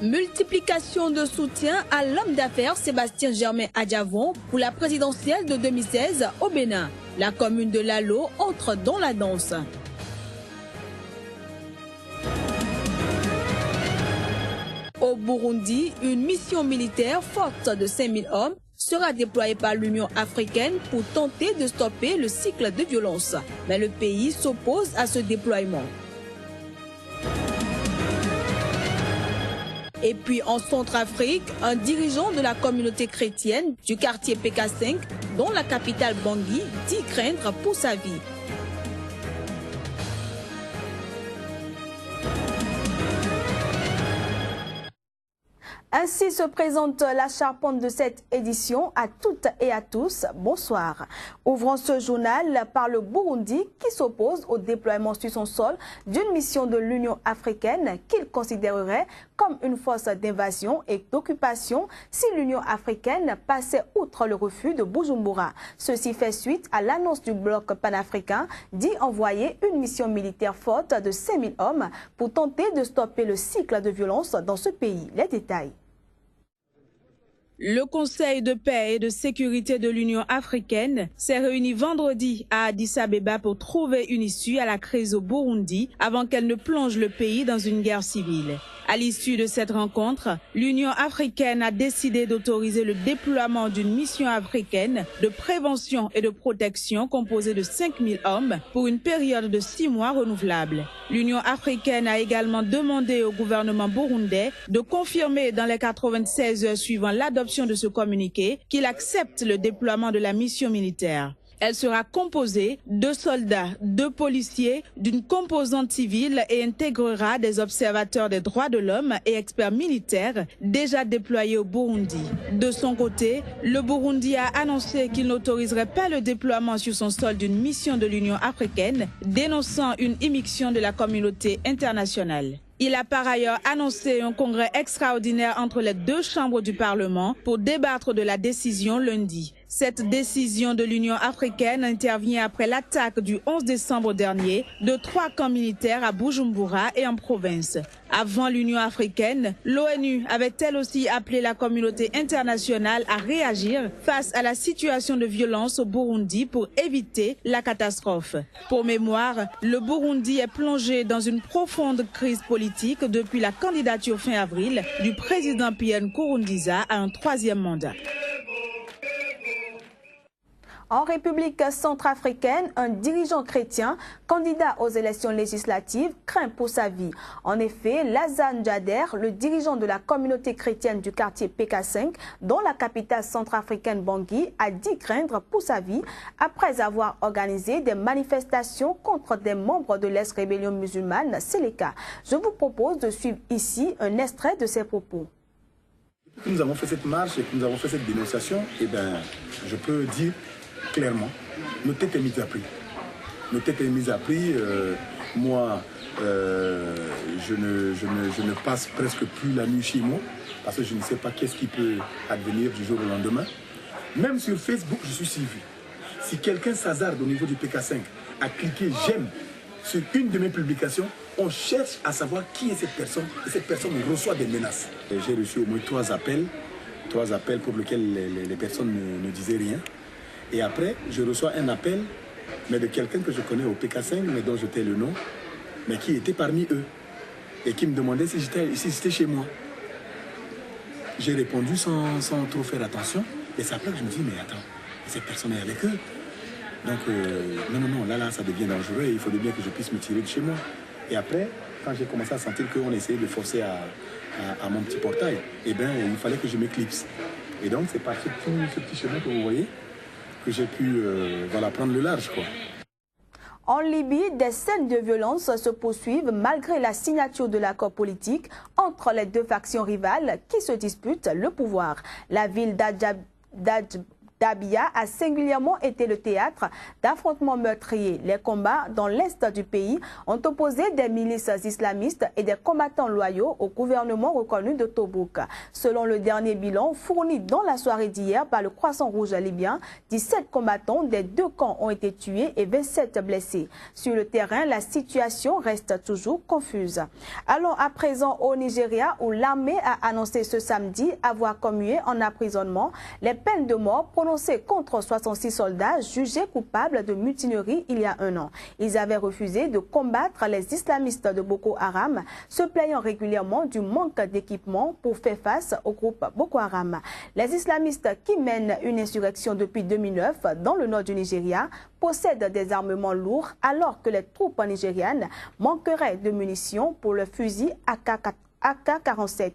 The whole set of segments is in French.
Multiplication de soutien à l'homme d'affaires Sébastien Germain Adjavon pour la présidentielle de 2016 au Bénin. La commune de Lalo entre dans la danse. Au Burundi, une mission militaire forte de 5000 hommes sera déployée par l'Union africaine pour tenter de stopper le cycle de violence. Mais le pays s'oppose à ce déploiement. Et puis en Centrafrique, un dirigeant de la communauté chrétienne du quartier PK5, dont la capitale Bangui, dit craindre pour sa vie. Ainsi se présente la charpente de cette édition. À toutes et à tous, bonsoir. Ouvrons ce journal par le Burundi qui s'oppose au déploiement sur son sol d'une mission de l'Union africaine qu'il considérerait comme une force d'invasion et d'occupation si l'Union africaine passait outre le refus de Bujumbura. Ceci fait suite à l'annonce du bloc panafricain d'y envoyer une mission militaire forte de 5000 hommes pour tenter de stopper le cycle de violence dans ce pays. Les détails. Le Conseil de paix et de sécurité de l'Union africaine s'est réuni vendredi à Addis Abeba pour trouver une issue à la crise au Burundi avant qu'elle ne plonge le pays dans une guerre civile. À l'issue de cette rencontre, l'Union africaine a décidé d'autoriser le déploiement d'une mission africaine de prévention et de protection composée de 5000 hommes pour une période de 6 mois renouvelable. L'Union africaine a également demandé au gouvernement burundais de confirmer dans les 96 heures suivant l'adoption de ce communiqué qu'il accepte le déploiement de la mission militaire. Elle sera composée de soldats, de policiers, d'une composante civile et intégrera des observateurs des droits de l'homme et experts militaires déjà déployés au Burundi. De son côté, le Burundi a annoncé qu'il n'autoriserait pas le déploiement sur son sol d'une mission de l'Union africaine, dénonçant une immixtion de la communauté internationale. Il a par ailleurs annoncé un congrès extraordinaire entre les deux chambres du Parlement pour débattre de la décision lundi. Cette décision de l'Union africaine intervient après l'attaque du 11 décembre dernier de 3 camps militaires à Bujumbura et en province. Avant l'Union africaine, l'ONU avait elle aussi appelé la communauté internationale à réagir face à la situation de violence au Burundi pour éviter la catastrophe. Pour mémoire, le Burundi est plongé dans une profonde crise politique depuis la candidature fin avril du président Pierre Nkurunziza à un 3e mandat. En République centrafricaine, un dirigeant chrétien, candidat aux élections législatives, craint pour sa vie. En effet, Lazane Jader, le dirigeant de la communauté chrétienne du quartier PK5, dont la capitale centrafricaine Bangui, a dit craindre pour sa vie après avoir organisé des manifestations contre des membres de l'ex-rébellion musulmane Seleka. Je vous propose de suivre ici un extrait de ses propos. Nous avons fait cette marche et que nous avons fait cette dénonciation, et je peux dire clairement, nos têtes est mise à prix. Nos têtes est mise à prix. Moi, je ne passe presque plus la nuit chez moi parce que je ne sais pas qu'est-ce qui peut advenir du jour au lendemain. Même sur Facebook, je suis suivi. Si quelqu'un s'hasarde au niveau du PK5 à cliquer j'aime sur une de mes publications, on cherche à savoir qui est cette personne et cette personne reçoit des menaces. J'ai reçu au moins 3 appels pour lesquels les personnes ne disaient rien. Et après, je reçois un appel, mais de quelqu'un que je connais au PK5, mais dont je tais le nom, mais qui était parmi eux, et qui me demandait si j'étais chez moi. J'ai répondu sans trop faire attention, et c'est après que je me dis, mais attends, cette personne est avec eux. Donc, non, là, ça devient dangereux, et il faudrait bien que je puisse me tirer de chez moi. Et après, quand j'ai commencé à sentir qu'on essayait de forcer à mon petit portail, il fallait que je m'éclipse. Et donc, c'est par tout ce petit chemin que vous voyez, que j'ai pu prendre le large, quoi. En Libye, des scènes de violence se poursuivent malgré la signature de l'accord politique entre les deux factions rivales qui se disputent le pouvoir. La ville d'Abia a singulièrement été le théâtre d'affrontements meurtriers. Les combats dans l'est du pays ont opposé des milices islamistes et des combattants loyaux au gouvernement reconnu de Tobrouk. Selon le dernier bilan fourni dans la soirée d'hier par le Croissant Rouge libyen, 17 combattants des deux camps ont été tués et 27 blessés. Sur le terrain, la situation reste toujours confuse. Allons à présent au Nigeria où l'armée a annoncé ce samedi avoir commué en emprisonnement les peines de mort prononcées contre 66 soldats jugés coupables de mutinerie il y a un an. Ils avaient refusé de combattre les islamistes de Boko Haram, se plaignant régulièrement du manque d'équipement pour faire face au groupe Boko Haram. Les islamistes qui mènent une insurrection depuis 2009 dans le nord du Nigeria possèdent des armements lourds alors que les troupes nigérianes manqueraient de munitions pour le fusil AK-47.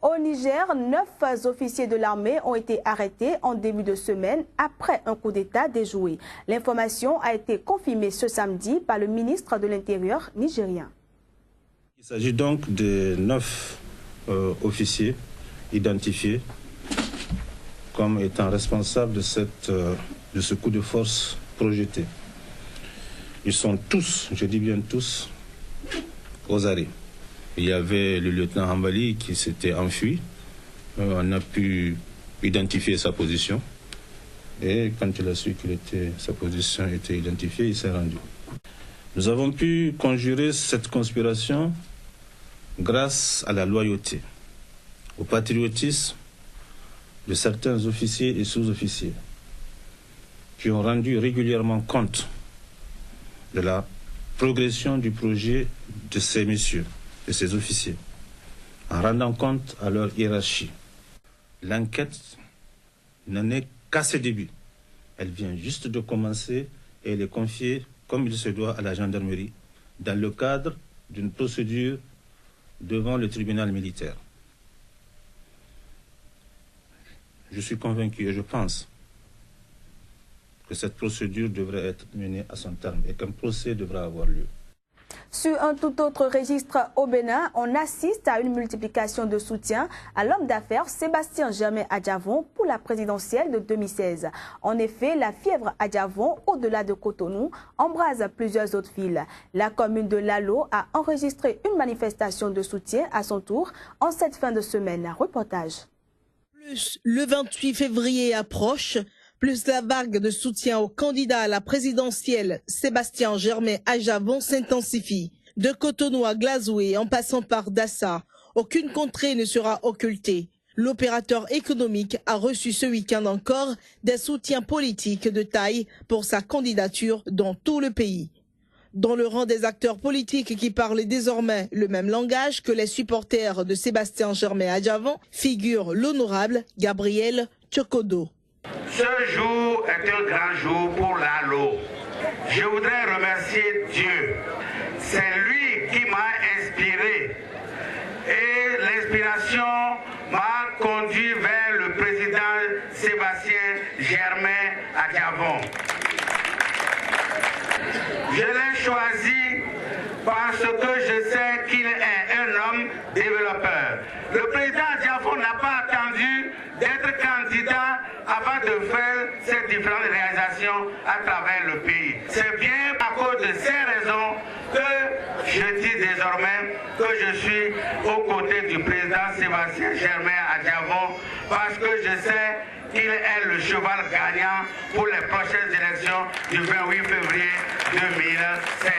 Au Niger, 9 officiers de l'armée ont été arrêtés en début de semaine après un coup d'État déjoué. L'information a été confirmée ce samedi par le ministre de l'Intérieur nigérien. Il s'agit donc de 9 officiers identifiés comme étant responsables de ce coup de force projeté. Ils sont tous, je dis bien tous, aux arrêts. Il y avait le lieutenant Hambali qui s'était enfui. On a pu identifier sa position. Et quand il a su que sa position était identifiée, il s'est rendu. Nous avons pu conjurer cette conspiration grâce à la loyauté, au patriotisme de certains officiers et sous-officiers qui ont rendu régulièrement compte de la progression du projet de ces messieurs, de ces officiers, en rendant compte à leur hiérarchie. L'enquête n'en est qu'à ses débuts. Elle vient juste de commencer et elle est confiée, comme il se doit, à la gendarmerie, dans le cadre d'une procédure devant le tribunal militaire. Je suis convaincu et je pense que cette procédure devrait être menée à son terme et qu'un procès devra avoir lieu. Sur un tout autre registre au Bénin, on assiste à une multiplication de soutien à l'homme d'affaires Sébastien Germain Adjavon pour la présidentielle de 2016. En effet, la fièvre Adjavon, au-delà de Cotonou, embrase plusieurs autres villes. La commune de Lalo a enregistré une manifestation de soutien à son tour en cette fin de semaine. Reportage. Plus le 28 février approche, plus la vague de soutien au candidat à la présidentielle Sébastien Germain Adjavon s'intensifie. De Cotonou à Glazoué, en passant par Dassa, aucune contrée ne sera occultée. L'opérateur économique a reçu ce week-end encore des soutiens politiques de taille pour sa candidature dans tout le pays. Dans le rang des acteurs politiques qui parlent désormais le même langage que les supporters de Sébastien Germain Adjavon figure l'honorable Gabriel Tchokodo. Ce jour est un grand jour pour Lalo. Je voudrais remercier Dieu. C'est lui qui m'a inspiré. Et l'inspiration m'a conduit vers le président Sébastien Germain Adjavon. Je l'ai choisi parce que je sais qu'il est un homme développeur. Le président Adjavon n'a pas attendu d'être candidat avant de faire ces différentes réalisations à travers le pays. C'est bien à cause de ces raisons que je dis désormais que je suis aux côtés du président Sébastien Germain Adjavon parce que je sais qu'il est le cheval gagnant pour les prochaines élections du 28 février 2016.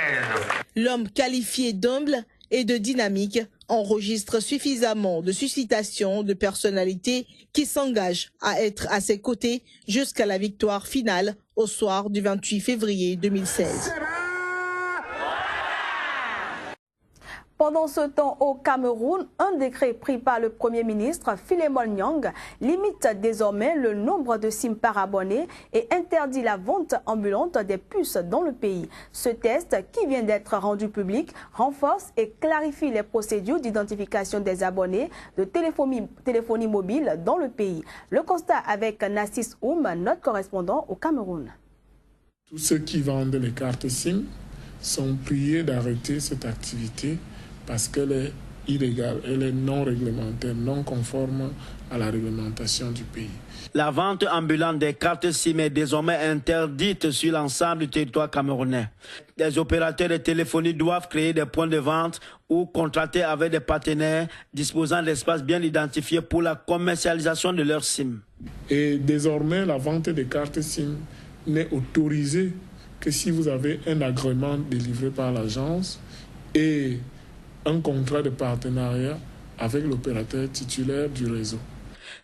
L'homme qualifié d'humble et de dynamique enregistre suffisamment de suscitations de personnalités qui s'engagent à être à ses côtés jusqu'à la victoire finale au soir du 28 février 2016. Pendant ce temps, au Cameroun, un décret pris par le Premier ministre Philemon Nyong limite désormais le nombre de SIM par abonné et interdit la vente ambulante des puces dans le pays. Ce test, qui vient d'être rendu public, renforce et clarifie les procédures d'identification des abonnés de téléphonie mobile dans le pays. Le constat avec Nassis Oum, notre correspondant au Cameroun. Tous ceux qui vendent les cartes SIM sont priés d'arrêter cette activité parce qu'elle est illégale, elle est non réglementaire, non conforme à la réglementation du pays. La vente ambulante des cartes SIM est désormais interdite sur l'ensemble du territoire camerounais. Les opérateurs de téléphonie doivent créer des points de vente ou contracter avec des partenaires disposant d'espaces bien identifiés pour la commercialisation de leurs SIM. Et désormais, la vente des cartes SIM n'est autorisée que si vous avez un agrément délivré par l'agence et un contrat de partenariat avec l'opérateur titulaire du réseau.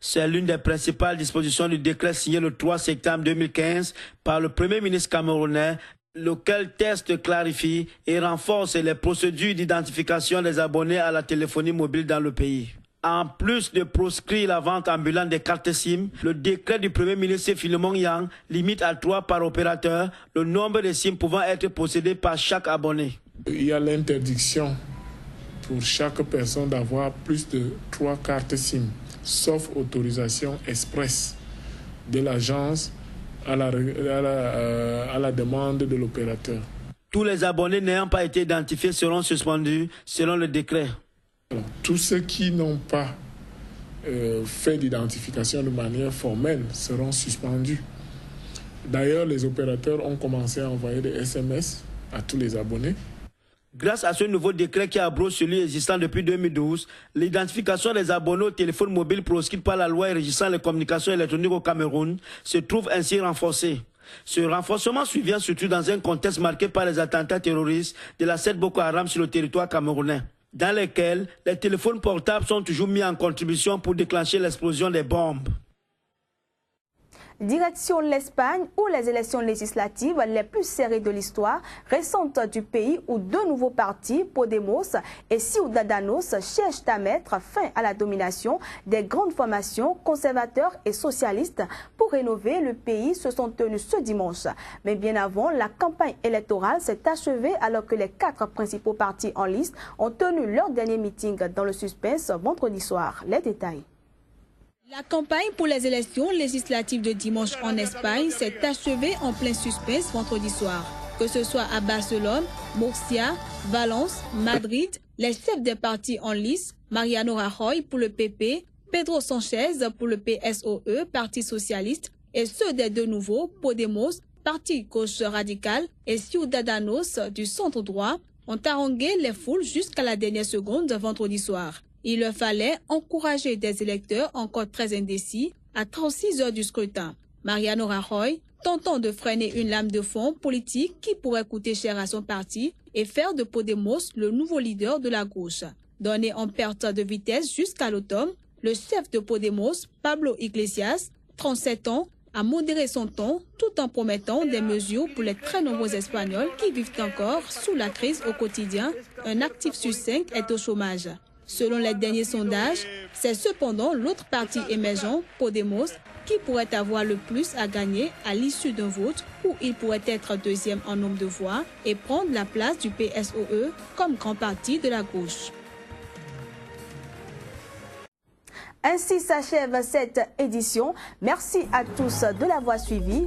C'est l'une des principales dispositions du décret signé le 3 septembre 2015 par le Premier ministre camerounais, lequel teste, clarifie et renforce les procédures d'identification des abonnés à la téléphonie mobile dans le pays. En plus de proscrire la vente ambulante des cartes SIM, le décret du Premier ministre Philemon Yang limite à 3 par opérateur le nombre de SIM pouvant être possédés par chaque abonné. Il y a l'interdiction pour chaque personne d'avoir plus de 3 cartes SIM, sauf autorisation expresse de l'agence à la demande de l'opérateur. Tous les abonnés n'ayant pas été identifiés seront suspendus selon le décret. Alors, tous ceux qui n'ont pas fait d'identification de manière formelle seront suspendus. D'ailleurs, les opérateurs ont commencé à envoyer des SMS à tous les abonnés. Grâce à ce nouveau décret qui abroge celui existant depuis 2012, l'identification des abonnés au téléphone mobile proscrite par la loi régissant les communications électroniques au Cameroun se trouve ainsi renforcée. Ce renforcement survient surtout dans un contexte marqué par les attentats terroristes de la secte Boko Haram sur le territoire camerounais, dans lesquels les téléphones portables sont toujours mis en contribution pour déclencher l'explosion des bombes. Direction l'Espagne, où les élections législatives les plus serrées de l'histoire récente du pays, où 2 nouveaux partis, Podemos et Ciudadanos, cherchent à mettre fin à la domination des grandes formations conservateurs et socialistes pour rénover le pays, se sont tenus ce dimanche. Mais bien avant, la campagne électorale s'est achevée alors que les 4 principaux partis en liste ont tenu leur dernier meeting dans le suspense vendredi soir. Les détails. La campagne pour les élections législatives de dimanche en Espagne s'est achevée en plein suspense vendredi soir. Que ce soit à Barcelone, Murcia, Valence, Madrid, les chefs des partis en lice, Mariano Rajoy pour le PP, Pedro Sanchez pour le PSOE, Parti socialiste, et ceux des 2 nouveaux, Podemos, Parti gauche radical, et Ciudadanos du centre droit, ont harangué les foules jusqu'à la dernière seconde vendredi soir. Il leur fallait encourager des électeurs encore très indécis à 36 heures du scrutin. Mariano Rajoy, tentant de freiner une lame de fond politique qui pourrait coûter cher à son parti et faire de Podemos le nouveau leader de la gauche. Donné en perte de vitesse jusqu'à l'automne, le chef de Podemos, Pablo Iglesias, 37 ans, a modéré son ton tout en promettant des mesures pour les très nombreux Espagnols qui vivent encore sous la crise au quotidien. Un actif sur 5 est au chômage. Selon les derniers sondages, c'est cependant l'autre parti émergent, Podemos, qui pourrait avoir le plus à gagner à l'issue d'un vote où il pourrait être 2e en nombre de voix et prendre la place du PSOE comme grand parti de la gauche. Ainsi s'achève cette édition. Merci à tous de l'avoir suivi.